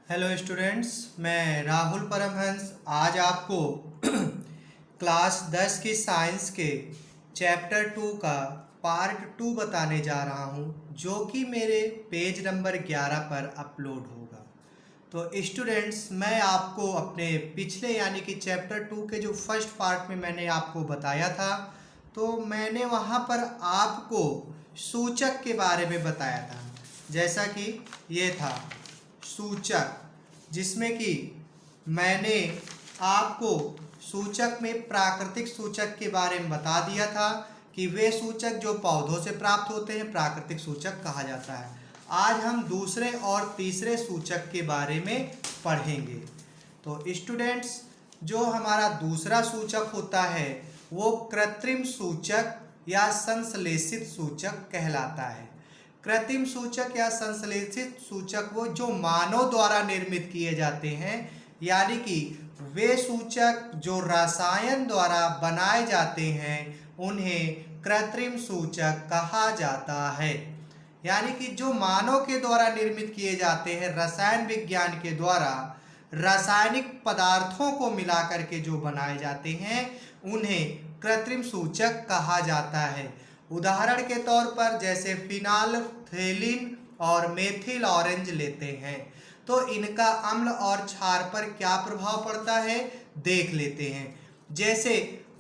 Hello students, मैं राहुल परमहंस आज आपको क्लास 10 की साइंस के चैप्टर 2 का पार्ट 2 बताने जा रहा हूं, जो कि मेरे पेज नंबर 11 पर अपलोड होगा। तो स्टूडेंट्स, मैं आपको अपने पिछले यानी कि चैप्टर 2 के जो फर्स्ट पार्ट में मैंने आपको बताया था, तो मैंने वहां पर आपको सूचक के बारे में बताया था। जैसा कि ये था सूचक, जिसमें कि मैंने आपको सूचक में प्राकृतिक सूचक के बारे में बता दिया था कि वे सूचक जो पौधों से प्राप्त होते हैं प्राकृतिक सूचक कहा जाता है। आज हम दूसरे और तीसरे सूचक के बारे में पढ़ेंगे। तो स्टूडेंट्स, जो हमारा दूसरा सूचक होता है वो कृत्रिम सूचक या संश्लेषित सूचक कहलाता है। कृत्रिम सूचक या संश्लेषित सूचक वो जो मानव द्वारा निर्मित किए जाते हैं, यानी कि वे सूचक जो रसायन द्वारा बनाए जाते हैं उन्हें कृत्रिम सूचक कहा जाता है। यानी कि जो मानव के द्वारा निर्मित किए जाते हैं, रसायन विज्ञान के द्वारा रासायनिक पदार्थों को मिलाकर के जो बनाए जाते हैं उन्हें कृत्रिम सूचक कहा जाता है। उदाहरण के तौर पर जैसे फिनाल्फ्थेलिन और मेथिल ऑरेंज लेते हैं, तो इनका अम्ल और क्षार पर क्या प्रभाव पड़ता है देख लेते हैं। जैसे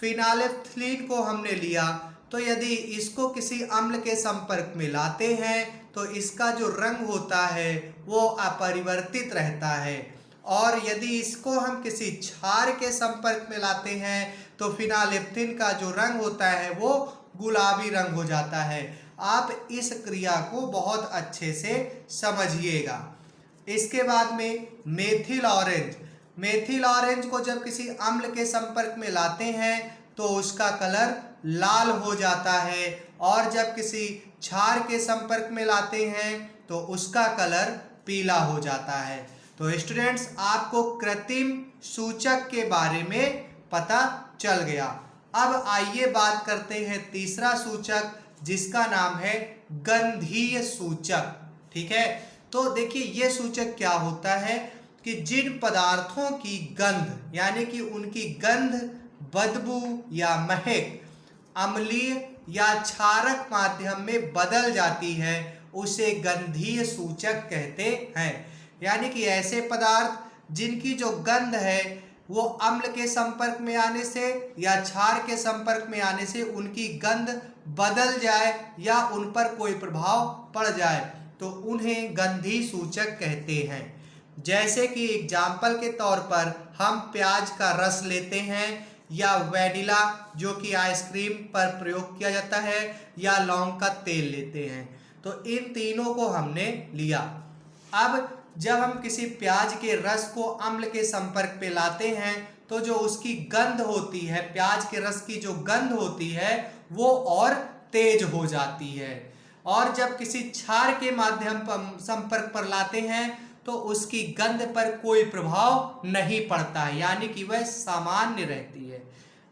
फिनाल्फ्थेलिन को हमने लिया, तो यदि इसको किसी अम्ल के संपर्क में लाते हैं तो इसका जो रंग होता है वो अपरिवर्तित रहता है, और यदि इसको हम किसी क्षार के संपर्क में लाते हैं तो फिनाल्फ्थेलिन का जो रंग होता है वो गुलाबी रंग हो जाता है। आप इस क्रिया को बहुत अच्छे से समझिएगा। इसके बाद में मेथिल ऑरेंज को जब किसी अम्ल के संपर्क में लाते हैं तो उसका कलर लाल हो जाता है, और जब किसी क्षार के संपर्क में लाते हैं तो उसका कलर पीला हो जाता है। तो स्टूडेंट्स, आपको कृत्रिम सूचक के बारे में पता चल गया। अब आइए बात करते हैं तीसरा सूचक, जिसका नाम है गंधीय सूचक। ठीक है, तो देखिए ये सूचक क्या होता है कि जिन पदार्थों की गंध यानी कि उनकी गंध, बदबू या महक अम्लीय या क्षारक माध्यम में बदल जाती है उसे गंधीय सूचक कहते हैं। यानी कि ऐसे पदार्थ जिनकी जो गंध है वो अम्ल के संपर्क में आने से या क्षार के संपर्क में आने से उनकी गंध बदल जाए या उन पर कोई प्रभाव पड़ जाए तो उन्हें गंधीय सूचक कहते हैं। जैसे कि एग्जाम्पल के तौर पर हम प्याज का रस लेते हैं, या वैनिला जो कि आइसक्रीम पर प्रयोग किया जाता है, या लौंग का तेल लेते हैं। तो इन तीनों को हमने लिया। अब जब हम किसी प्याज के रस को अम्ल के संपर्क पे लाते हैं तो जो उसकी गंध होती है, प्याज के रस की जो गंध होती है वो और तेज हो जाती है, और जब किसी क्षार के माध्यम पर संपर्क पर लाते हैं तो उसकी गंध पर कोई प्रभाव नहीं पड़ता है, यानी कि वह सामान्य रहती है।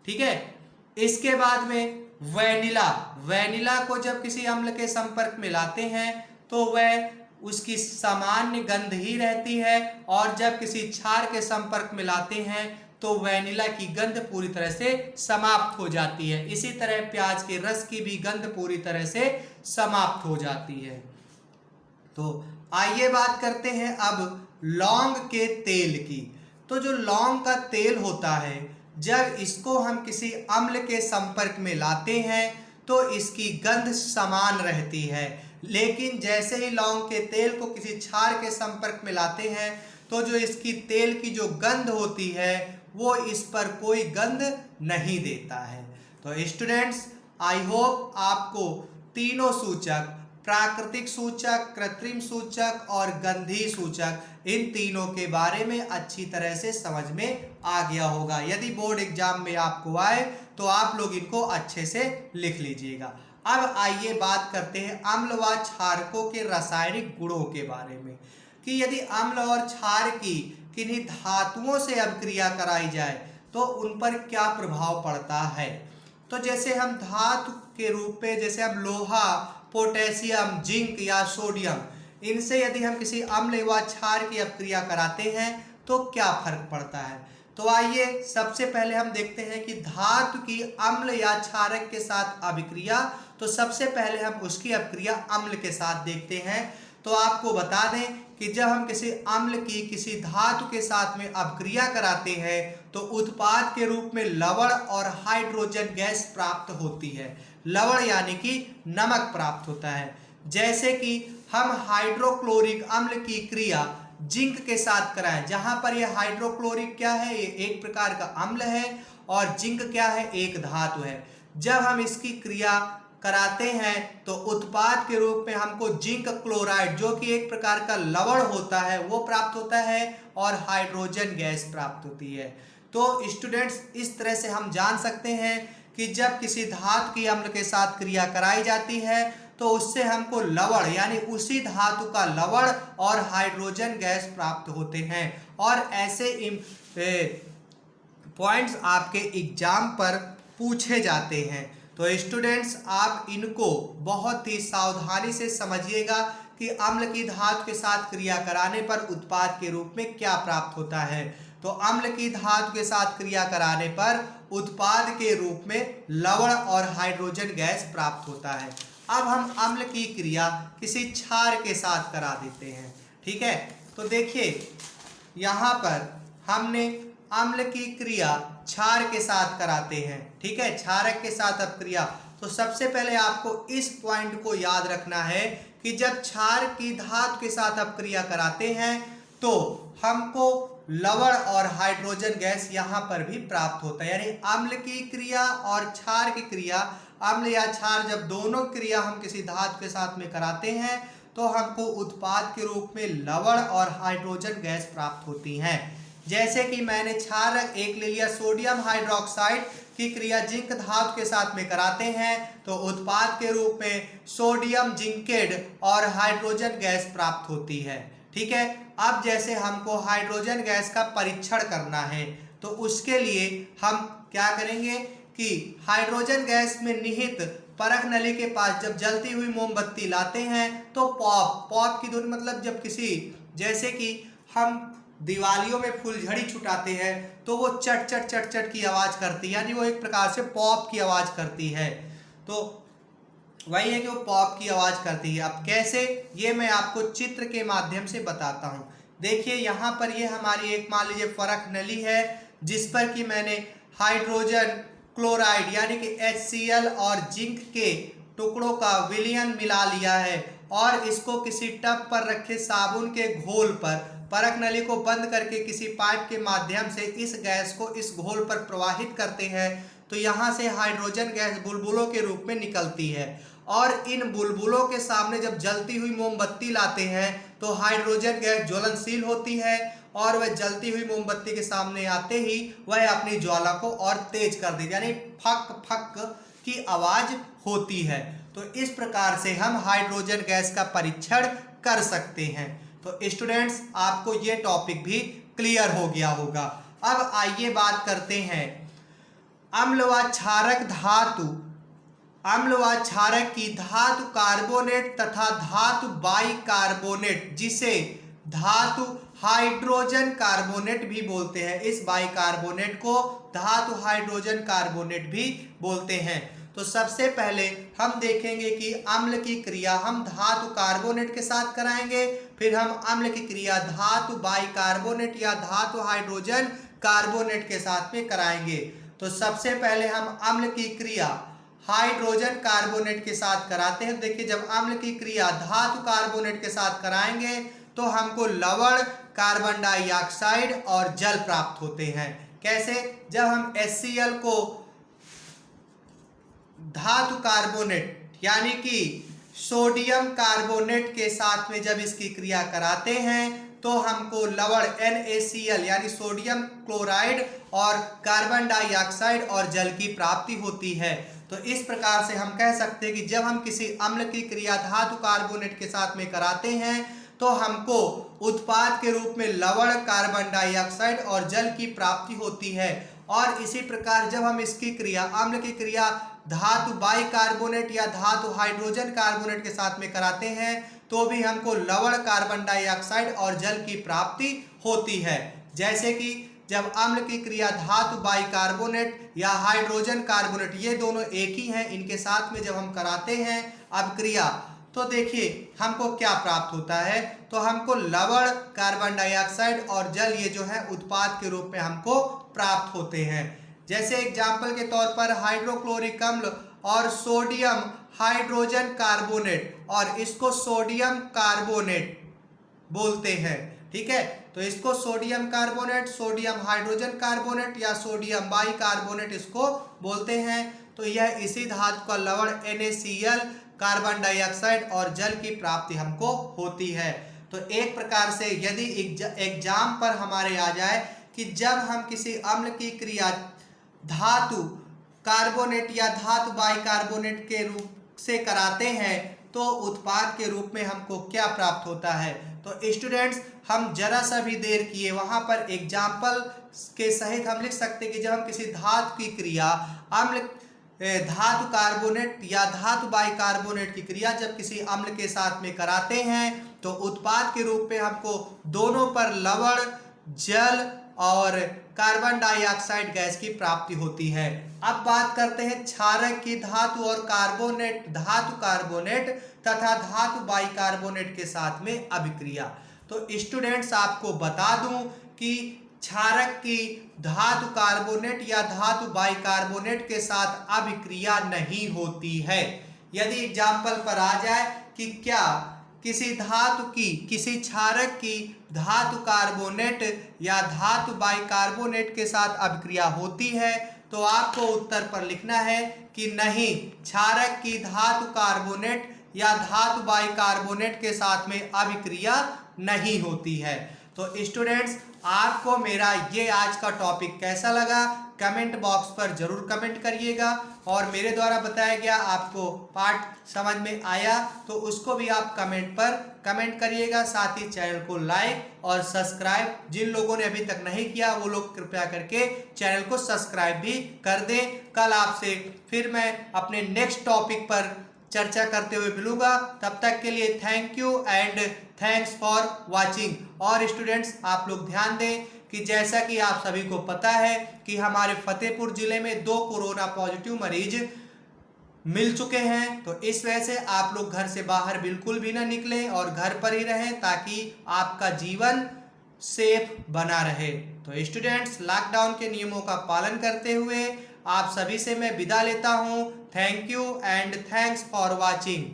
ठीक है, इसके बाद में वैनिला को जब किसी अम्ल के संपर्क में लाते हैं तो वह उसकी सामान्य गंध ही रहती है, और जब किसी क्षार के संपर्क में लाते हैं तो वैनिला की गंध पूरी तरह से समाप्त हो जाती है। इसी तरह प्याज के रस की भी गंध पूरी तरह से समाप्त हो जाती है। तो आइए बात करते हैं अब लौंग के तेल की। तो जो लौंग का तेल होता है, जब इसको हम किसी अम्ल के संपर्क में लाते हैं तो इसकी गंध समान रहती है, लेकिन जैसे ही लौंग के तेल को किसी क्षार के संपर्क में लाते हैं तो जो इसकी तेल की जो गंध होती है वो इस पर कोई गंध नहीं देता है। तो स्टूडेंट्स, आई होप आपको तीनों सूचक, प्राकृतिक सूचक, कृत्रिम सूचक और गंधीय सूचक, इन तीनों के बारे में अच्छी तरह से समझ में आ गया होगा। यदि बोर्ड एग्जाम में आपको आए तो आप लोग इनको अच्छे से लिख लीजिएगा। अब आइए बात करते हैं अम्ल व क्षारकों के रासायनिक गुणों के बारे में, कि यदि अम्ल और क्षार की किन्हीं धातुओं से अभिक्रिया कराई जाए तो उन पर क्या प्रभाव पड़ता है। तो जैसे हम धातु के रूप में जैसे हम लोहा, पोटेशियम, जिंक या सोडियम, इनसे यदि हम किसी अम्ल व क्षार की अपक्रिया कराते हैं तो क्या फर्क पड़ता है। तो आइए सबसे पहले हम देखते हैं कि धातु की अम्ल या क्षारक के साथ अभिक्रिया, तो सबसे पहले हम उसकी अपक्रिया अम्ल के साथ देखते हैं। तो आपको बता दें कि जब हम किसी अम्ल की किसी धातु के साथ में अपक्रिया कराते हैं तो उत्पाद के रूप में लवण और हाइड्रोजन गैस प्राप्त होती है। लवण यानी कि नमक प्राप्त होता है। जैसे कि हम हाइड्रोक्लोरिक अम्ल की क्रिया जिंक के साथ कराएं, जहां पर यह हाइड्रोक्लोरिक क्या है, ये एक प्रकार का अम्ल है और जिंक क्या है, एक धातु है। जब हम इसकी क्रिया कराते हैं तो उत्पाद के रूप में हमको जिंक क्लोराइड जो कि एक प्रकार का लवण होता है वो प्राप्त होता है और हाइड्रोजन गैस प्राप्त होती है। तो स्टूडेंट्स, इस तरह से हम जान सकते हैं कि जब किसी धातु की अम्ल के साथ क्रिया कराई जाती है तो उससे हमको लवण यानी उसी धातु का लवण और हाइड्रोजन गैस प्राप्त होते हैं। और ऐसे पॉइंट्स आपके एग्जाम पर पूछे जाते हैं। तो स्टूडेंट्स, आप इनको बहुत ही सावधानी से समझिएगा कि अम्ल की धातु के साथ क्रिया कराने पर उत्पाद के रूप में क्या प्राप्त होता है। तो अम्ल की धातु के साथ क्रिया कराने पर उत्पाद के रूप में लवण और हाइड्रोजन गैस प्राप्त होता है। अब हम अम्ल की क्रिया किसी क्षार के साथ करा देते हैं। ठीक है, तो देखिए यहाँ पर हमने अम्ल की क्रिया क्षार के साथ कराते हैं। ठीक है, क्षारक के साथ अपक्रिया। तो सबसे पहले आपको इस पॉइंट को याद रखना है कि जब क्षार की धातु के साथ अपक्रिया कराते हैं तो हमको लवण और हाइड्रोजन गैस यहाँ पर भी प्राप्त होता है। यानी अम्ल की क्रिया और क्षार की क्रिया, अम्ल या क्षार जब दोनों क्रिया हम किसी धातु के साथ में कराते हैं तो हमको उत्पाद के रूप में लवण और हाइड्रोजन गैस प्राप्त होती हैं। जैसे कि मैंने क्षारक एक ले लिया, सोडियम हाइड्रोक्साइड की क्रिया जिंक धातु के साथ में कराते हैं तो उत्पाद के रूप में सोडियम जिंकेड और हाइड्रोजन गैस प्राप्त होती है। ठीक है, अब जैसे हमको हाइड्रोजन गैस का परीक्षण करना है तो उसके लिए हम क्या करेंगे कि हाइड्रोजन गैस में निहित परख नली के पास जब जलती हुई मोमबत्ती लाते हैं तो पॉप की ध्वनि, मतलब जब किसी, जैसे कि हम दिवालियों में फुलझड़ी छुटाते हैं तो वो चट चट चट चट की आवाज़ करती है, यानी वो एक प्रकार से पॉप की आवाज़ करती है। तो वही है कि वो पॉप की आवाज़ करती है। अब कैसे, ये मैं आपको चित्र के माध्यम से बताता हूँ। देखिए यहाँ पर ये हमारी एक मान लीजिए फरक नली है जिस पर कि मैंने हाइड्रोजन क्लोराइड यानी कि HCl और जिंक के टुकड़ों का विलयन मिला लिया है और इसको किसी टब पर रखे साबुन के घोल पर परख नली को बंद करके किसी पाइप के माध्यम से इस गैस को इस घोल पर प्रवाहित करते हैं तो यहाँ से हाइड्रोजन गैस बुलबुलों के रूप में निकलती है और इन बुलबुलों के सामने जब जलती हुई मोमबत्ती लाते हैं तो हाइड्रोजन गैस ज्वलनशील होती है और वह जलती हुई मोमबत्ती के सामने आते ही वह अपनी ज्वाला को और तेज कर देती है, यानी फक फक की आवाज होती है। तो इस प्रकार से हम हाइड्रोजन गैस का परीक्षण कर सकते हैं। तो स्टूडेंट्स, आपको ये टॉपिक भी क्लियर हो गया होगा। अब आइए बात करते हैं अम्ल व क्षारक धातु, अम्ल व क्षारक की धातु कार्बोनेट तथा धातु बाइकार्बोनेट, जिसे धातु हाइड्रोजन कार्बोनेट भी बोलते हैं। इस बाइकार्बोनेट को धातु हाइड्रोजन कार्बोनेट भी बोलते हैं। तो सबसे पहले हम देखेंगे कि अम्ल की क्रिया हम धातु कार्बोनेट के साथ कराएंगे, फिर हम अम्ल की क्रिया धातु बाइकार्बोनेट या धातु हाइड्रोजन कार्बोनेट के साथ में कराएंगे। तो सबसे पहले हम अम्ल की क्रिया हाइड्रोजन कार्बोनेट के साथ कराते हैं। देखिए, जब अम्ल की क्रिया धातु कार्बोनेट के साथ कराएंगे तो हमको लवण, कार्बन डाइऑक्साइड और जल प्राप्त होते हैं। कैसे, जब हम HCl को धातु कार्बोनेट यानी कि सोडियम कार्बोनेट के साथ में जब इसकी क्रिया कराते हैं तो हमको लवण NaCl यानी सोडियम क्लोराइड और कार्बन डाइऑक्साइड और जल की प्राप्ति होती है। तो इस प्रकार से हम कह सकते हैं कि जब हम किसी अम्ल की क्रिया धातु कार्बोनेट के साथ में कराते हैं तो हमको उत्पाद के रूप में लवण, कार्बन डाइऑक्साइड और जल की प्राप्ति होती है। और इसी प्रकार जब हम इसकी क्रिया अम्ल की क्रिया धातु बाइकार्बोनेट या धातु हाइड्रोजन कार्बोनेट के साथ में कराते हैं तो भी हमको लवण कार्बन डाइऑक्साइड और जल की प्राप्ति होती है। जैसे कि जब अम्ल की क्रिया धातु बाइकार्बोनेट या हाइड्रोजन कार्बोनेट, ये दोनों एक ही हैं, इनके साथ में जब हम कराते हैं अब क्रिया, तो देखिए हमको क्या प्राप्त होता है, तो हमको लवण कार्बन डाइऑक्साइड और जल ये जो है उत्पाद के रूप में हमको प्राप्त होते हैं। जैसे एग्जाम्पल के तौर पर हाइड्रोक्लोरिक अम्ल और सोडियम हाइड्रोजन कार्बोनेट, और इसको सोडियम कार्बोनेट बोलते हैं, ठीक है। तो इसको sodium carbonate, sodium hydrogen carbonate या सोडियम बाइकार्बोनेट इसको बोलते हैं। तो यह इसी धातु का लवण NaCl, कार्बन डाइऑक्साइड और जल की प्राप्ति हमको होती है। तो एक प्रकार से यदि एग्जाम पर हमारे आ जाए कि जब हम किसी अम्ल की क्रिया धातु कार्बोनेट या धातु बाइकार्बोनेट के रूप से कराते हैं तो उत्पाद के रूप में हमको क्या प्राप्त होता है। तो स्टूडेंट्स हम जरा सा भी देर किए वहां पर एग्जाम्पल के सहित हम लिख सकते हैं कि जब हम किसी धातु की क्रिया अम्ल धातु कार्बोनेट या धातु बाइकार्बोनेट की क्रिया जब किसी अम्ल के साथ में कराते हैं तो उत्पाद के रूप में हमको दोनों पर लवण, जल और कार्बन डाइऑक्साइड गैस की प्राप्ति होती है। अब बात करते हैं क्षारक की धातु और कार्बोनेट, धातु कार्बोनेट तथा धातु बाइकार्बोनेट के साथ में अभिक्रिया। तो स्टूडेंट्स आपको बता दूं कि क्षारक की धातु कार्बोनेट या धातु बाइकार्बोनेट के साथ अभिक्रिया नहीं होती है। यदि एग्जाम्पल पर आ जाए कि क्या किसी धातु की, किसी क्षारक की धातु कार्बोनेट या धातु बाइकार्बोनेट के साथ अभिक्रिया होती है, तो आपको उत्तर पर लिखना है कि नहीं, क्षारक की धातु कार्बोनेट या धातु बाइकार्बोनेट के साथ में अभिक्रिया नहीं होती है। तो स्टूडेंट्स आपको मेरा ये आज का टॉपिक कैसा लगा कमेंट बॉक्स पर जरूर कमेंट करिएगा, और मेरे द्वारा बताया गया आपको पाठ समझ में आया तो उसको भी आप कमेंट पर कमेंट करिएगा। साथ ही चैनल को लाइक और सब्सक्राइब जिन लोगों ने अभी तक नहीं किया वो लोग कृपया करके चैनल को सब्सक्राइब भी कर दें। कल आपसे फिर मैं अपने नेक्स्ट टॉपिक पर चर्चा करते हुए मिलूंगा। तब तक के लिए thank you and thanks for watching. और स्टूडेंट्स आप लोग ध्यान दें कि जैसा कि आप सभी को पता है कि हमारे फतेहपुर जिले में 2 कोरोना पॉजिटिव मरीज मिल चुके हैं, तो इस वजह से आप लोग घर से बाहर बिल्कुल भी ना निकलें और घर पर ही रहें ताकि आपका जीवन सेफ बना रहे। तो स्टूडेंट्स लॉकडाउन के नियमों का पालन करते हुए आप सभी से मैं विदा लेता हूं। Thank you and thanks for watching.